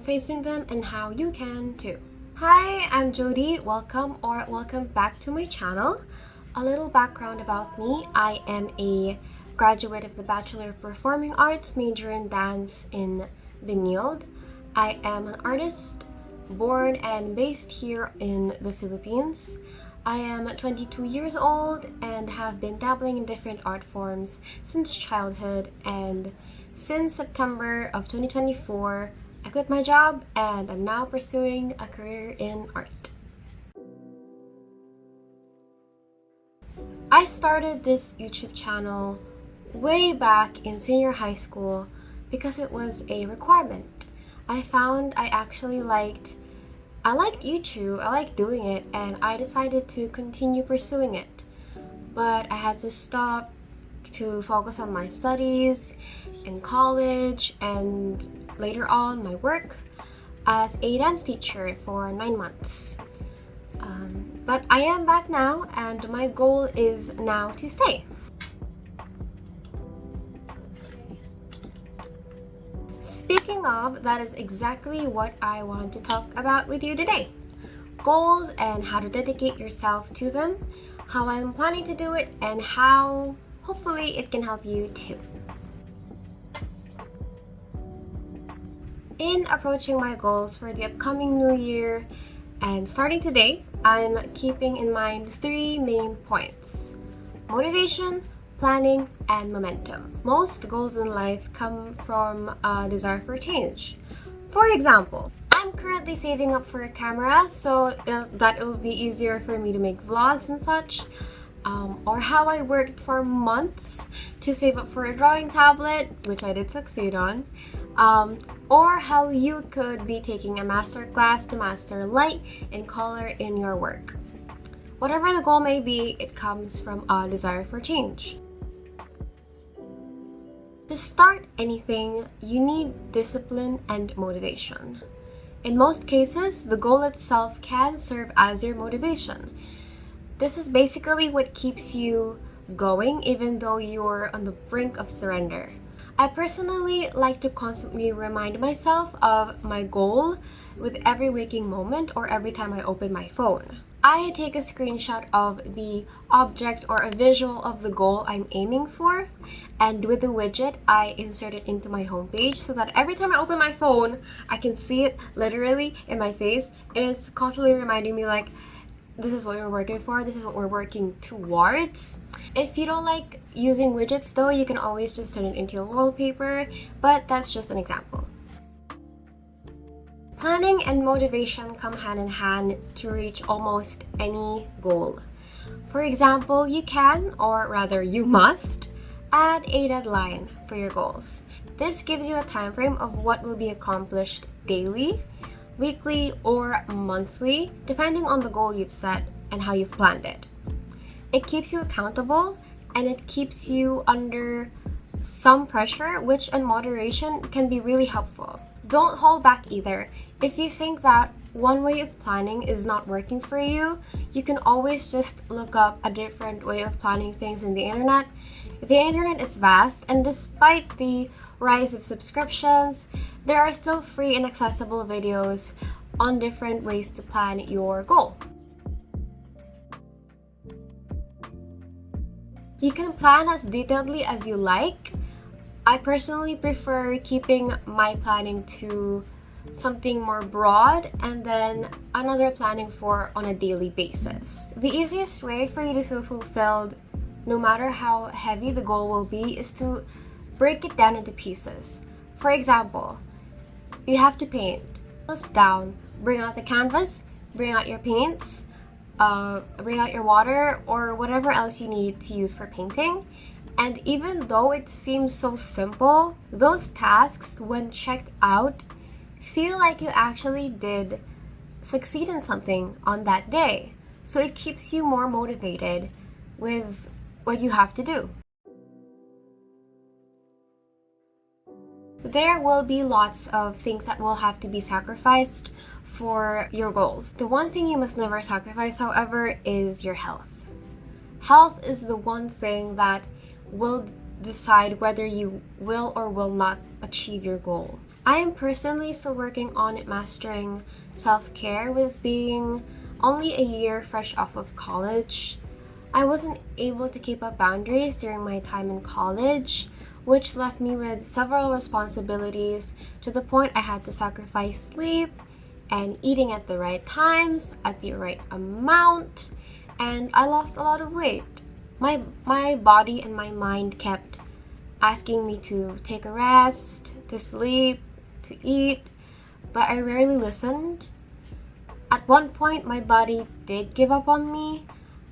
facing them and how you can too. Hi, I'm Jody. Welcome back to my channel. A little background about me. I am a graduate of the Bachelor of Performing Arts, major in dance in Benilde. I am an artist born and based here in the Philippines. I am 22 years old and have been dabbling in different art forms since childhood, and since September of 2024, I quit my job and I'm now pursuing a career in art. I started this YouTube channel way back in senior high school because it was a requirement. I found I liked YouTube, I liked doing it, and I decided to continue pursuing it. But I had to stop to focus on my studies in college and later on my work as a dance teacher for 9 months. But I am back now and my goal is now to stay. Speaking of, that is exactly what I want to talk about with you today. Goals and how to dedicate yourself to them, how I'm planning to do it, and how hopefully it can help you too. In approaching my goals for the upcoming new year and starting today, I'm keeping in mind 3 main points: motivation, planning, and momentum. Most goals in life come from a desire for change. For example, I'm currently saving up for a camera so that it will be easier for me to make vlogs and such. Or how I worked for months to save up for a drawing tablet, which I did succeed on. Or how you could be taking a master class to master light and color in your work. Whatever the goal may be, it comes from a desire for change. To start anything, you need discipline and motivation. In most cases, the goal itself can serve as your motivation. This is basically what keeps you going even though you're on the brink of surrender. I personally like to constantly remind myself of my goal with every waking moment or every time I open my phone. I take a screenshot of the object or a visual of the goal I'm aiming for, and with the widget, I insert it into my homepage so that every time I open my phone, I can see it literally in my face. It's constantly reminding me like, this is what we're working for, this is what we're working towards. If you don't like using widgets though, you can always just turn it into your wallpaper, but that's just an example. Planning and motivation come hand in hand to reach almost any goal. For example, you can, or rather you must, add a deadline for your goals. This gives you a time frame of what will be accomplished daily, weekly, or monthly, depending on the goal you've set and how you've planned it. It keeps you accountable and it keeps you under some pressure, which in moderation can be really helpful. Don't hold back either. If you think that one way of planning is not working for you, you can always just look up a different way of planning things in the internet. The internet is vast, and despite the rise of subscriptions, there are still free and accessible videos on different ways to plan your goal. You can plan as detailedly as you like. I personally prefer keeping my planning to something more broad and then another planning for on a daily basis. The easiest way for you to feel fulfilled, no matter how heavy the goal will be, is to break it down into pieces. For example, you have to paint. Close down, bring out the canvas, bring out your paints, bring out your water or whatever else you need to use for painting. And even though it seems so simple, those tasks, when checked out, feel like you actually did succeed in something on that day. So it keeps you more motivated with what you have to do. There will be lots of things that will have to be sacrificed for your goals. The one thing you must never sacrifice, however, is your health. Health is the one thing that will decide whether you will or will not achieve your goal. I am personally still working on mastering self-care with being only a year fresh off of college. I wasn't able to keep up boundaries during my time in college, which left me with several responsibilities to the point I had to sacrifice sleep and eating at the right times, at the right amount, and I lost a lot of weight. My body and my mind kept asking me to take a rest, to sleep, to eat, but I rarely listened. At one point, my body did give up on me,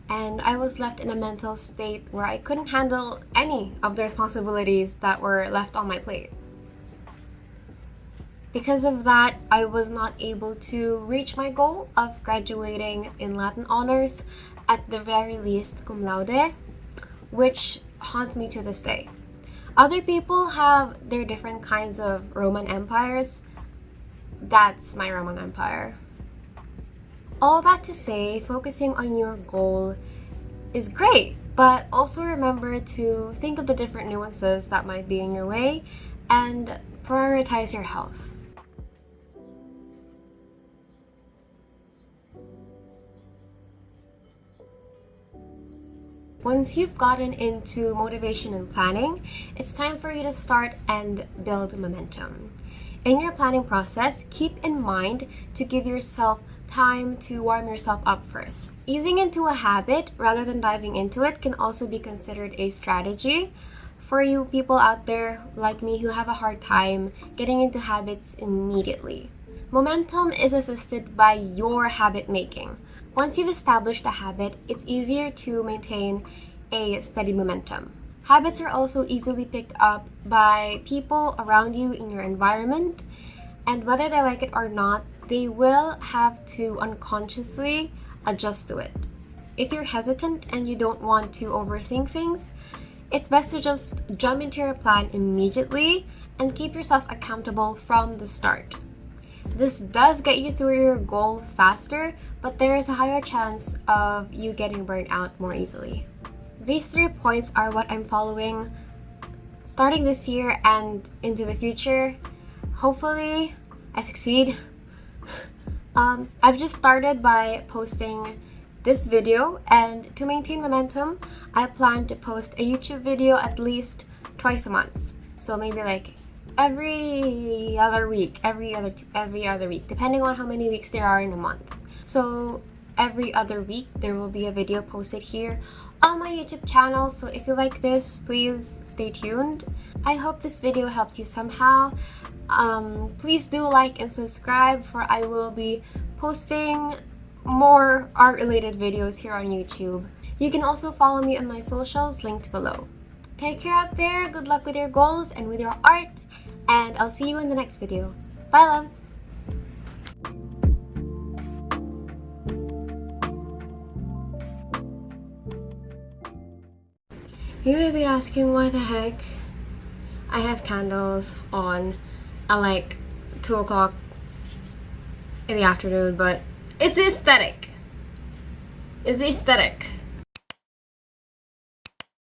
and I was left in a mental state where I couldn't handle any of the responsibilities that were left on my plate. Because of that, I was not able to reach my goal of graduating in Latin honors, at the very least cum laude, which haunts me to this day. Other people have their different kinds of Roman empires. That's my Roman Empire. All that to say, focusing on your goal is great, but also remember to think of the different nuances that might be in your way and prioritize your health. Once you've gotten into motivation and planning, it's time for you to start and build momentum. In your planning process, keep in mind to give yourself time to warm yourself up first. Easing into a habit rather than diving into it can also be considered a strategy for you people out there like me who have a hard time getting into habits immediately. Momentum is assisted by your habit making. Once you've established a habit, it's easier to maintain a steady momentum. Habits are also easily picked up by people around you in your environment, and whether they like it or not, they will have to unconsciously adjust to it. If you're hesitant and you don't want to overthink things, it's best to just jump into your plan immediately and keep yourself accountable from the start. This does get you to your goal faster, but there is a higher chance of you getting burnt out more easily. These 3 points are what I'm following starting this year and into the future. Hopefully, I succeed. I've just started by posting this video, and to maintain momentum, I plan to post a YouTube video at least twice a month. So maybe like every other week, every other week, depending on how many weeks there are in a month. So every other week there will be a video posted here on my YouTube channel. So if you like this, please stay tuned. I hope this video helped you somehow. Please do like and subscribe, for I will be posting more art related videos here on YouTube. You can also follow me on my socials linked below. Take care out there, good luck with your goals and with your art, and I'll see you in the next video. Bye loves! You may be asking why the heck I have candles on at like 2 o'clock in the afternoon, but it's the aesthetic. It's the aesthetic.